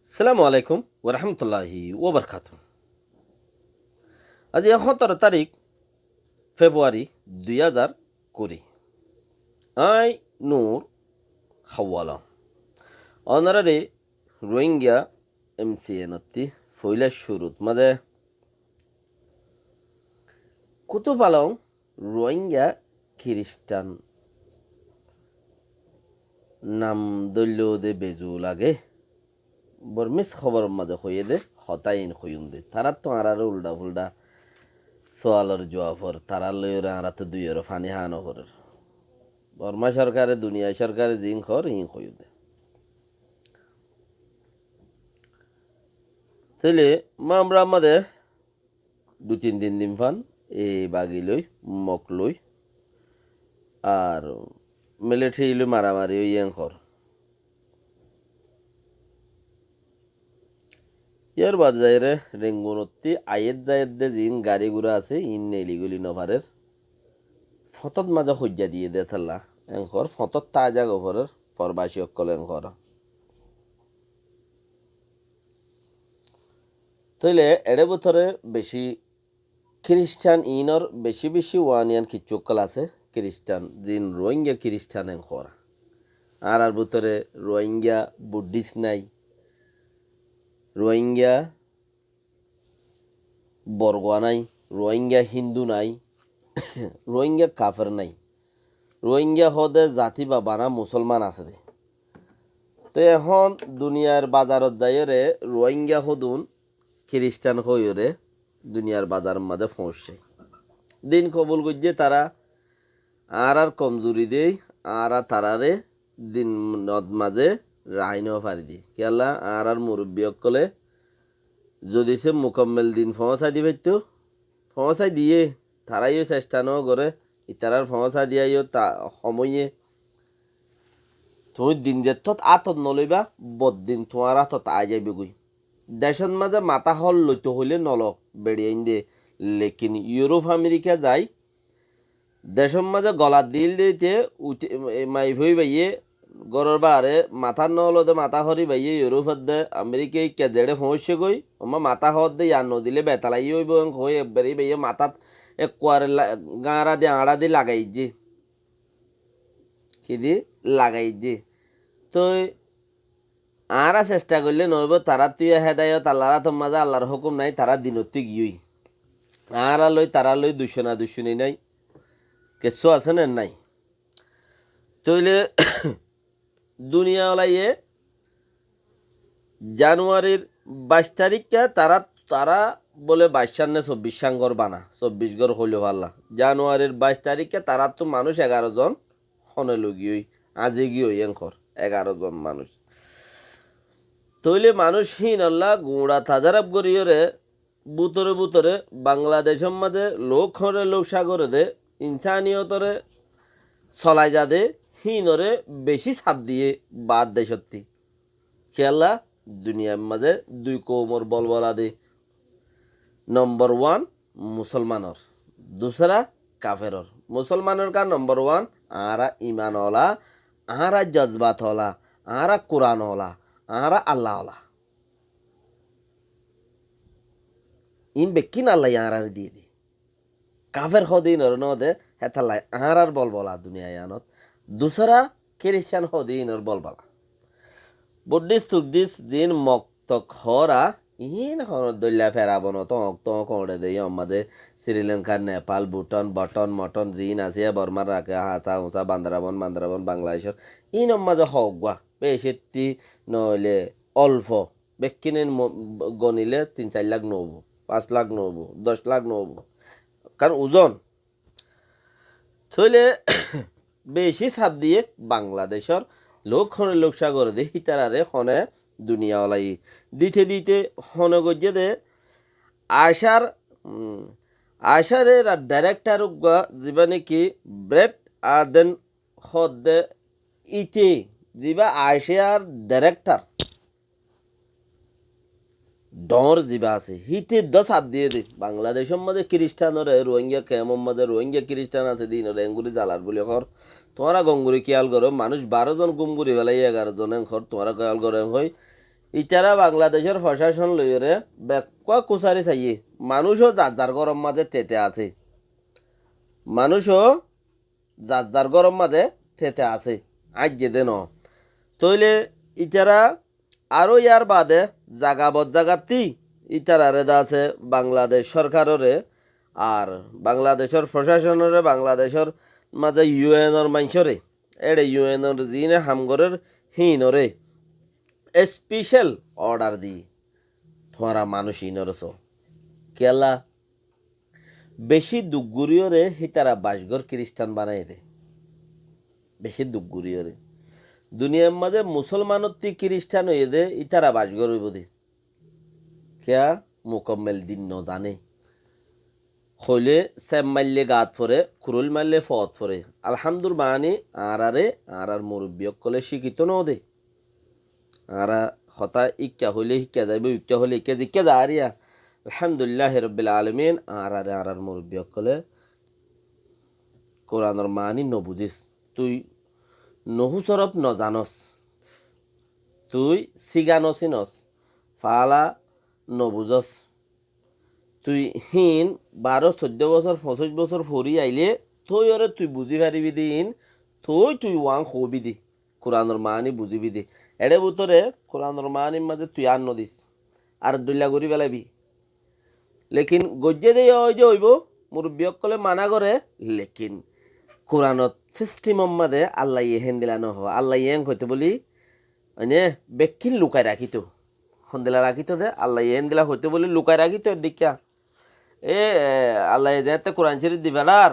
সালামু আলাইকুম ওরহামতুল্লাহি ওবরকাত। আজ 17 তারিখ ফেব্রুয়ারি 2020। আই নূর হাওয়ালা অনারারে রোহিঙ্গা MCNতি ফইলা শুরুত মাঝে কুতুবালং রোহিঙ্গা খ্রিস্টান নাম দল্য দে বেজু লাগে বর্মিস খবর মাঝে হইয়ে দে হতাইন হইন দে তারা তো আর উল্টা ফুল্টা সোয়ালর জোয়াফর তারা লইরে আরা তো দুইয়ের ফানি হানো করে বর্মা সরকারে দুনিয়া সরকারে জিং খর ইং হইন দে তাইলে আমরা আমাদের 2-3 দিন ফান এই বাগি লই মক লই আর মিলিটারি লই মারামারি ওই ইং খর ইয়ার বাদ যায় রে রেঙ্গুনত্তি আয়ের দায়ের দে জিন গাড়ি গুড়া আছে ইন নেলিগুলি নভারের ফতত মাজা সজ্জা দিয়ে দে থাল্লা এংখর ফতত তাজা গফরের ফরবাসী অকল এংখর তইলে এড়ে বছরে বেশি খ্রিস্টান ইনর বেশি বেশি ওয়ানিয়ান কিচুকল আছে খ্রিস্টান জিন রোহিঙ্গা খ্রিস্টান এংখর আর ভিতরে রোহিঙ্গা বুদ্ধিস্ট নাই, রোহিঙ্গা বরগোয়া নাই, রোহিঙ্গা হিন্দু নাই, রোহিঙ্গা কাফের নাই, রোহিঙ্গা হদে জাতি বা বানা মুসলমান আছে দে। তো এখন দুনিয়ার বাজারত যাইরে রোহিঙ্গা হদুন খ্রিস্টান হইরে দুনিয়ার বাজার মাঝে পৌঁছছে দিন কবুল করছে তারা আর কমজোরি দেই আর তারারে দিন মাঝে রাহিনেও পারি দি কেলা আর মুরব্বী অকলে যদি সে মোকাম্মেল দিন ফসাই দি পাইতো ফসাই দিয়ে তারাইও চেষ্টা ন করে ইতারার ফসা দিয়াইও তা সময়ে তুমি দিন যেত আতত নলইবা বদিন তোমার আতত আই যাইবে গই দেশের মাঝে মাথা হল লইতে হইলে নল বেড়িয়ে দে লেকিন ইউরোপ আমেরিকা যাই দেশের মাঝে গলা দিল দিতে উঠে মাই ভই বাইয়ে গরর বারে মাথা নলদে মাথা হরি বাইয়ে ইউরোপত দে আমেরিকা কে জেড়ে ফসছে গই ওমা মাথা হদ দে ইয়ান নদিলে বেতালাই হইব হয়ে বেরি বাইয়ে মাথাত এক কোয়ারে গাঁড়া দিয়ে আড়া দিয়ে লাগাই যে কি দি লাগাই যে তো আরা চেষ্টা করলে নইব তারা তুই হেদায়ত আল্লাহরা তোর মাঝে আল্লাহর হুকুম নাই তারা দিনতে গিয়েই তারা লই দুশনি নাই কেসো আছে না নাই তইলে দুনিয়া ওলাইয়ে জানুয়ারির 22 তারিখে তারা বলে 22 না 24 সাঙ্গর বানা 24 গর হইল পাল্লা জানুয়ারির 22 তারিখে তারা তো মানুষ 11 জন হনে লগিয়ে আজি গিয়ে এঙ্কর 11 জন মানুষ তইলে মানুষহীন আল্লাহ গুঁড়া তাজারাব গরিয়রে বুতরে বাংলাদেশের মাঝে লোক হরে লোক সাগরে দে ইনসানিয়তরে চলাই যা দে হীনরে বেশি ছাপ দিয়ে বাদ দে সত্যি খেয়াল্লা দুনিয়ার মাঝে 2 কৌমর বলবলা দে নম্বর 1 মুসলমানর দুসরা কাফেরর মুসলমানের কা নম্বর 1 আরা ইমান ওলা আরা জজবাত ওলা আরা কোরআন ওলা আরা আল্লাহ ওলা ইন বেকিন আল্লাহ আরার দিয়ে দি কাফের হদিন ওর নদে হেতাল্লাই আহারার বলবলা দুনিয়া আনত দুসরা খ্রিস্টান হদিন ওর বলবলা বুদ্ধিস্ট তুদ্ধিস জিন মক্তক হরা ইন হর দল্লা ফেরাবন তো করে দেই আমাদের শ্রীলঙ্কা নেপাল ভুটান বটন মটন জিন আসিয়া বর্মার রাখে হাসা হুসা বান্দারাবন বাংলাদেশের ইন মাঝে হগুয়া বেশি নইলে অল্প বেকিনের গনিলে 3-4 লাখ নব 5 লাখ নব 10 লাখ নব কারণ ওজন থইলে বেশি ছাপ দিয়ে বাংলাদেশের লোক সাগর দে হিতারারে হনে দুনিয়া ওলাই দিতে হনে গজ্জে দে আশারের ডাইরেক্টর যিবা নাকি ব্রেড আর দেন হদ দে ইতে যিবা আশার ডাইরেক্টর ডর যিবা আছে হিতে 10 হাত দিয়ে দে বাংলাদেশের মধ্যে খ্রিস্টানরে রোহিঙ্গা কেমন মধ্যে রোহিঙ্গা খ্রিস্টান আছে দিন রেঙ্গুরি জালার বলে ঘর তোমরা গঙ্গুরি খেয়াল করো মানুষ 12 জন গুমগুরি বেলাই 11 জন ঘর তোমরা খেয়াল করো হয় ইটারা বাংলাদেশের প্রশাসন লইরে বেকা কুচারি চাইয়ে মানুষও যার যার গরম মাঝে তেতে আছে, মানুষও যার যার গরম মাঝে তেতে আছে আজ যেতে ন তইলে ইটারা আরও ইয়ার বাদে জাগা বজ্জাগাতি ইটারারে দা আছে বাংলাদেশ সরকাররে আর বাংলাদেশের প্রশাসনরে বাংলাদেশের মাঝে ইউএনর মাইসরে এড়ে ইউএনর জিনে হামগরের হিনরে স্পেশাল অর্ডার দি তোমারা মানুষ ইনরস কেলা বেশি দুগুরিয়রে হিতারা বাসগর খ্রিস্টান বানাই দে, বেশি দুগুরিয়রে দুনিয়ার মাঝে মুসলমানত্তি খ্রিস্টান হয়ে দে ইতারা বাসগর হইব দে কেয়া মোকাম্মেল দিন ন জানে হইলে স্যাম মারলে গাত ফরে কুরুল মারলে ফত ফরে আলহামদুর বাহানি আর মুরব্বী কলে শিক্ষিত ন দে আর হতা ইক্কা হইলে শিক্ষা যাইব ইক্কা হলে ইক্কা জিক্কা যা আরিয়া আলহামদুলিল্লাহ রব্বিল আলমিন আর মুরব্বী কলে কোরআনর মানি নবুঝিস তুই নহু সরব নজানস তুই সিগানসিনস ফালা নবুঝস তুই হিন 12-14 বছর 25 বছর ফরি আইলে তুই ওরে তুই বুঝি পারিবি দিন তুই ওয়াং হবি দি কোরআনর মানি বুঝিবি দি এড়ে বুতরে কোরআনর মানির মাঝে তুই আর নদিস আর দুল্লা করি পেলাবি লেকিন গজ্জে দিয়ে ওই যে হইব মুরব্বীসকলে মানা করে লেকিন কোরআনত সিস্টেমর মাঝে আল্লাহ ইহেন দিলা নহ আল্লাহ ইহেন হইতে বলি মানে বেকিন লুকাই রাখিত সন্দিলা রাখিত দে আল্লাহ ইহেন দিলা হইতে বলি লুকাই রাখিত দিকা এ আল্লাহ যেতে কোরআন শরীফ দিবেলার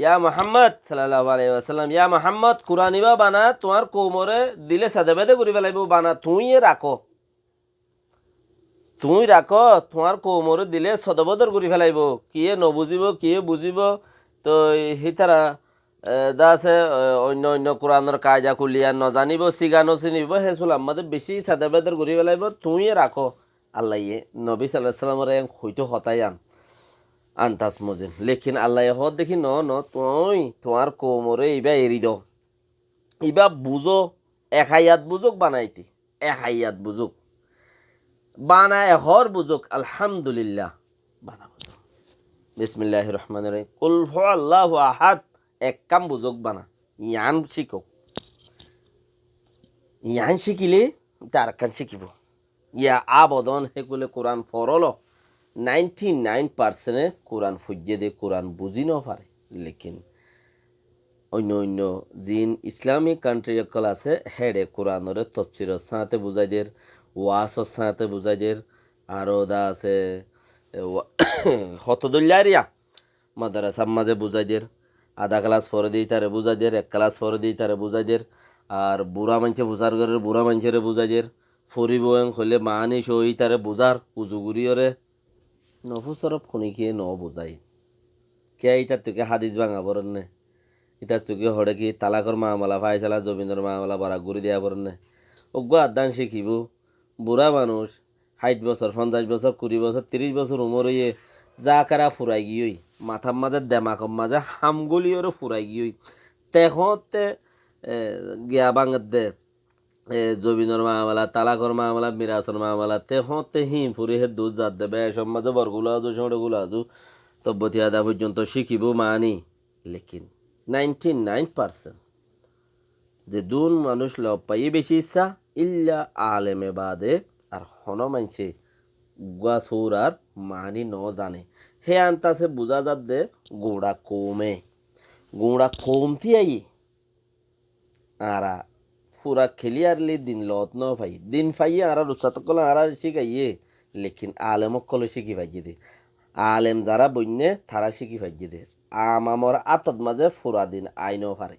ইয়া মোহাম্মদ সাল্লাল্লাহু আলাইহি ওয়াসাল্লাম ইয়া মোহাম্মদ কোরআন ইবা বানা তোমার কোমরে দিলে সাদাবেদে করি ফেলাইব বানা তুই রাখো তোমার কোমরে দিলে সদবদর করি ফেলাইব কিয়ে নবুঝিব কিয়ে বুঝিব তো হিতারা দা আছে অন্য অন্য কোরআনের কায়দা কুলিয়া নজানিব সিগানো চিনিব হেসুল আমাদের বেশি সাদাবেদর করি ফেলাইব তুই রাখো আল্লাহ নবী সাল্লাল্লাহু আলাইহি ওয়াসাল্লামরে হইতো হতাই আন্তাজ মজিন লেকিন আল্লাহ হত দেখি ন তুই তোমার কোমরে ইবা এরি দাও ইবা বুঝো এক হাইয়াত বুঝুক বানাইতি এক হাইয়াত বুঝুক বানা এহর বুঝুক আলহামদুলিল্লাহ বানা বুঝুক বিসমিল্লাহির রহমানির রহিম কুল হুয়াল্লাহু আহাদ এক কাম বুঝুক বানা ইয়ান শিখো ইয়ান শিখিলে তার কান শিখিব ইয়া আবদন হেকুলে কোরআন ফরল 99% কোরআন ফুজিয়ে দে কোরআন বুঝি ন পারে লেকিন অন্য অন্য জিন ইসলামিক কান্ট্রি সকল আছে হেডে কোরআনরে তফসিরের সাথে বুঝাই দের ওয়াসর সাথে বুঝাই দের আরও দা আছে হতদুল্লারিয়া মাদ্রাসার মাঝে বুঝাই দের আধা ক্লাস পরে দিই তারে বুঝাই দের 1 ক্লাস পরে দিই তারে বুঝাই দের আর বুড়া মানুষে বুঝার করে বুড়া মানুষের বুঝাই দের ফরিব হইলে মানি সই তারে বুঝার উজুগুড়িয়রে নফুসরফ খুনি খেয়ে ন বুঝাই কে ইটার তোকে হাদিস ভাঙা পড়েন নে ইটার তোকে হরে কি তালাকর মামলা ফাইসালা জমিনের মামলা বারা ঘুরি দেওয়া পড়েন নে অজ্ঞ আদান শিখিব বুড়া মানুষ 60 বছর 50 বছর 20 বছর 30 বছর উমর হইয়ে যা কারা ফুরাই গিয়েই মাথার মাঝে দেমাকর মাঝে হামগুলিওরও ফুরাই গিয়েই তেহতে গিয়া বাঙার দে জবিনের মামলা তালাকর মামলা মিরাসর মামলা তেহতে হিম ফুরি হে দুধ জাত দেবে এসব মাঝে বরগুলো আজু সড়গুলো আজু তব্বতি আদা পর্যন্ত শিখিব মানি লেকিন 99% যে দুন মানুষ লব পাই বেশি ইচ্ছা ইল্লা আলেমে বাদে আর হন মানছে গুয়া সৌর আর মানি ন জানে হে আনতাছে বুঝা যাত দে গোড়া কমতি আই আরা পুরা খেলিয়ারলি দিন লত ন পাই দিন পাইয়ে আর রুচাত কলে আর শিখাইয়ে লেকিন আলেমক কলে শিখি পাইয়ে দে আলেম যারা বন্যে তারা শিখি পাইয়ে দে আমার আতত মাঝে ফুরা দিন আইনও পারে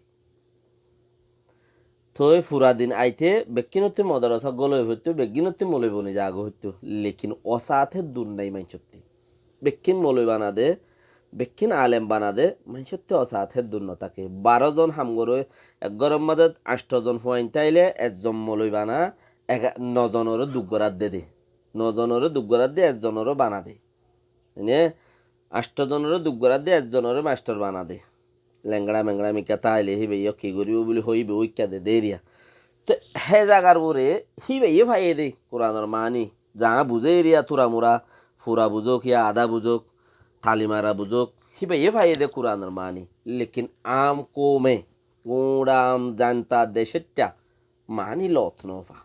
থই ফুরা দিন আইতে বেকিনতে মদরসা গলই হইতো বেগিনতে মলই বনি যা আগো হইতো লেকিন অসাথে দূর নাই মাইনসত্যি বেকিন মলই বানা দে বেকিন আলেম বানা দে মাইনসত্যি অসাথে দূর ন থাকে 12 জন হামগর এক গরম মাঝে 8 জন হুয়াইন তাইলে একজন মলই বানা 9 জনের দুগরাত দে 9 জনের দুগরাত দে একজনেরও বানা দে মানে 8 জনের দুগরাত দে একজনের মাস্টার বানা দে লেংড়া মেংড়া মিকা তাইলে হিবে কি করিব বলে হইবে ওইকা দে দেরিয়া তো হে জাগার পরে হিবাইয়ে ফাইয়ে দে কোরআনের মানি যা বুঝে এরিয়া তুরা মুরা ফুরা বুঝোক ইয়া আদা বুঝোক থালিমারা বুঝোক হিবাইয়ে ফাইয়ে দে কোরআনের মানি লেকিন আম কোমে গোড়াম জানতা দেশেরটা মানি লত নফা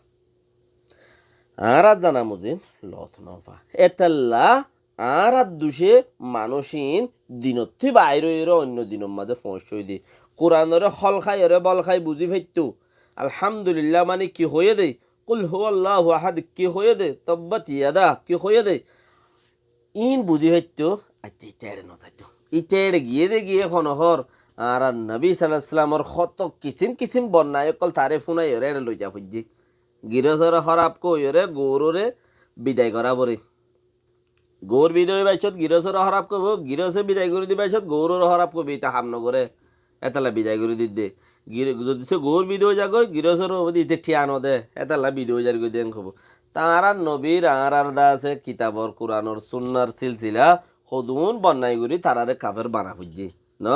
আর জানা মুজিন লত নফা এতাল্লা আর দুষে মানুষিন দিনত্তি বাইর অন্য দিনের মাঝে ফসই দি কোরআনরে হল খাই ওরে বল খাই বুঝি ফেরতো আলহামদুলিল্লাহ মানে কি হয়ে দে কুল হুয়াল্লাহু আহাদ কি হয়ে দে তব্বাত ইয়াদা কি হয়ে দে ইন বুঝি ফেরতো আচ্ছা ইটেড়ে নজাইতো ইটেড়ে গিয়ে খনহর আর নবী সাল্লাল্লাহু আলাইহি ওয়াসাল্লামর কত কিসিম বন্যায় কল তারে ফুনাই ওরে লই যা ফুজি গিরসর হরাপ কইরে গৌররে বিদায় করা বরে গৌর বিদায় বাইছত গিরসর হরাপ করবো গিরসে বিদায় করে দি বাইছত গৌরর হরাপ করবি তা হাম নগরে এতালা বিদায় করে দিতে যদি সে গৌর বিদয় যাগ গিরসর দিতে ঠিয়ান দে এতালা বিদয় যার গই দেন খবো তারা নবীর আর দা আছে কিতাবর কোরআনর সুন্নার সিলসিলা হদুন বন্যাই করি তারারে কাফের বানা খুঁজছি ন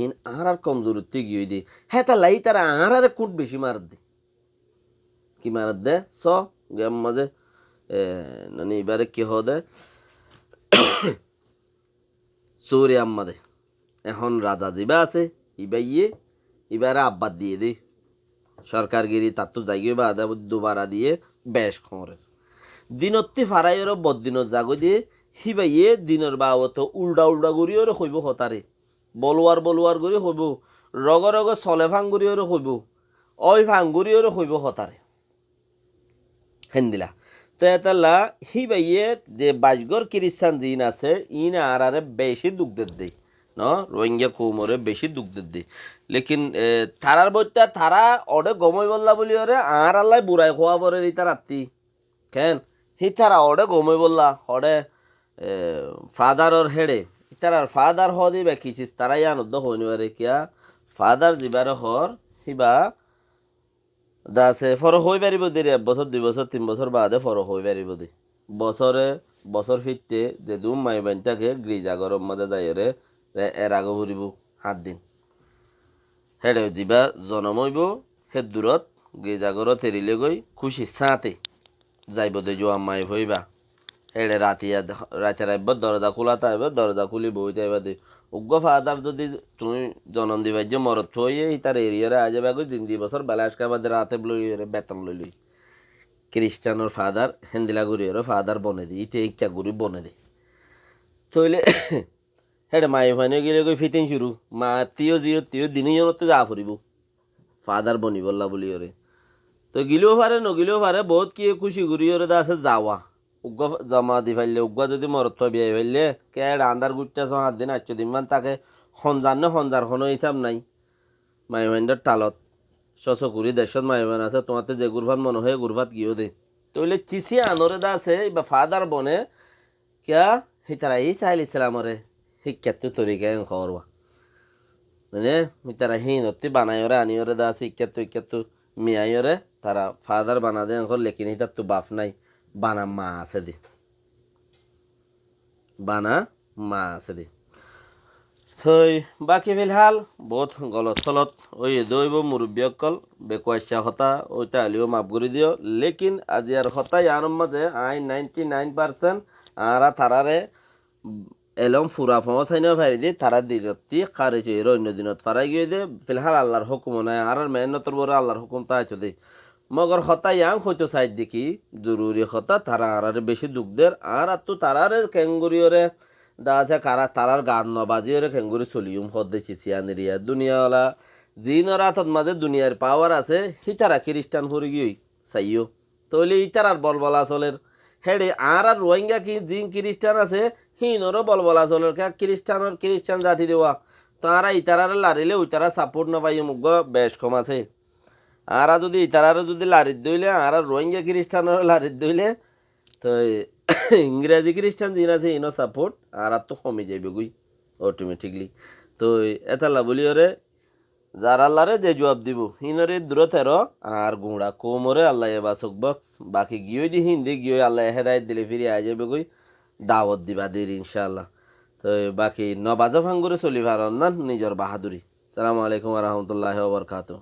ইন আর কমজোরতি গিয়ে দি হেতালাই তারা আর কুট বেশি মার দে কি মার দে স গেম মাঝে মানে এবারে কি হদে সৌরে আম্মাদে এখন রাজা জিবা আছে ইবাইয়ে এবারে আব্বাদ দিয়ে দে সরকারগিরি তার তো জায়গায় বা আদা দুবারা দিয়ে বেশ খমরের দিনত্তি ফারাইয়েরও বদিনত জাগো দিয়ে হিবাইয়ে দিনের বাবত উল্টা গড়িয়েরও হইব হতারে বলোয়ার গড়ি হইব রগ চলে ফাঙ্গুরিয়েরও হইব অই ফাঙ্গুরিয়েরও হইব হতারে হেন্দিলা তো এতাল্লা হিবাইয়ে যে বাজগর খ্রিস্টান জিন আছে ইন আরে বেশি দুগ্ধের দেয় ন রোহিঙ্গা কৌমরে বেশি দুগ্ধের দেয় লেকিন তারার বইটা তারা অডে গমই বললা বলি ওরে আর আল্লাহ বুড়াই খোয়া পরে ইতার আত্মি কেন হি তারা অডে গমই বললা অডে ফাদারর হেডে ইতারার ফাদার হ দিবে কিছিস তারাই আনন্দ হইনিবারে কিয়া ফাদার যিবারে হর হিবা দাসে ফর হই পারিব দেরি 1 বছর 2 বছর 3 বছর বাদে ফর হই পারিব দে বছর ফিরতে যে দুম মাই বাইনটাকে গির্জা গরম মাঝে যাই রে এর আগে ঘুরিব 7 দিন হেডে যিবা জনম হইব হে দূরত গির্জা ঘর তেরিলে গই খুশি সাঁতে যাইব দে জোয়া মাই হইবা হেডে রাতে রাইব দরজা খোলা তাইব দরজা খুলি বই যাইবা দে উগ্র ফাদার যদি তুমি জন্ম দিবা যে মরত হইয়ে তার এরিয়ারে আজ যাবে জিন্দি বছর বেলাস কাবাদের রাতে লই বেতন লইলি খ্রিস্টানোর ফাদার হেন্দিলা গুরিয়েরও ফাদার বনে দি ইতে ইচ্ছা গুরি বনে দি তইলে হেডে মাই ফাইনে গেলে গই ফিটিং শুরু মা তিও দিনই জনতে যা ফুরিব ফাদার বনি বললা বলি ওরে তো গিলেও পারে নগিলেও পারে বহুত কি খুশি ঘুরি ওরে দা আছে যাওয়া উগ্র জমা দি ফেললে উগ্র যদি মরত বিয়ে ফেললে কে আন্দার গুটটা 7 দিন 8 দিন মান তাকে সঞ্জার কোনো হিসাব নাই মাইমাইন্ডার টালত শশকুরি দেশত মাইমান আছে তোমাতে যে গুরভাত মনে হয় গুরভাত গিয়েও দে তইলে চিসি আনরে দা আছে বা ফাদার বনে কিয়া হিতারা এই চাইল ইসলামরে শিক্ষার্থী তরিকা খবরবা মানে হিতারা হিনতি বানাইরে আনিওরে দা আছে শিক্ষার্থী মিয়াইরে তারা ফাদার বানা দে লেকিন হিতার তো বাপ নাই বানা মা আছে দে থৈ বাকি ফিলহাল বহুত গলত চলত ওই দইব মুরব্বী অকল বেকুয়াশা হতা ওইটা হলেও মাফ করে দিও লেকিন আজি আর হতাই আর মাঝে 99% আরা তারারে এলম ফুরা ফমা চাইনা ফারি দি তারা দিনতি খারেছে অন্য দিনত ফারাই গিয়ে দে ফিলহাল আল্লাহর হুকুম নাই আর মেহনতর বড় আল্লাহর হুকুম তাই দে মগর হতাই আং হইতো সাইড দেখি জরুরি হতা তারা আর বেশি দুঃখদের আর তো তারারে ক্যাঙ্গুরিওরে দাজা কারা তারার গান নবাজিওরে ক্যাঙ্গুরি চলিউম হদ দেছি সিয়ানিরিয়া দুনিয়াওয়ালা জিনরা তত মাঝে দুনিয়ার পাওয়ার আছে হিতারা খ্রিস্টান ফুরি গিয়ে চাইও তইলে ইতারার বলবলা চলের হেডে আর রোহিঙ্গা কি জিন খ্রিস্টান আছে হিনরও বলবলা চলের খ্রিস্টান জাতি দেওয়া তারা ইতারার লারিলে ওইতারা সাপোর্ট নপাই মুখ বেশ কম আছে আর যদি ইতারারও যদি লারিত দইলে আর রোহিঙ্গা খ্রিস্টানের লারিত দইলে তো ইংরেজি খ্রিস্টান জিন আছে ইনো সাপোর্ট আর তো কমে যাইবে গুই অটোমেটিকলি তো এতালা বলি ওরে যার আল্লাহরে যে জবাব দিব হিনরে দূরতের আর গুঁড়া কোমরে আল্লাহ বাসক বক্স বাকি গিয়ে দি হিন্দি গিয়ে আল্লাহ হেদায়ত দিলে ফিরে আই যাবে গুই দাওয়াত দিবা দের ইনশাআল্লাহ তো বাকি নবাজা ভাঙ্গুরে চলি ভার না নিজের বাহাদুরি। সালামু আলাইকুম ওয়া রাহমাতুল্লাহি ওয়া বারাকাতুহু।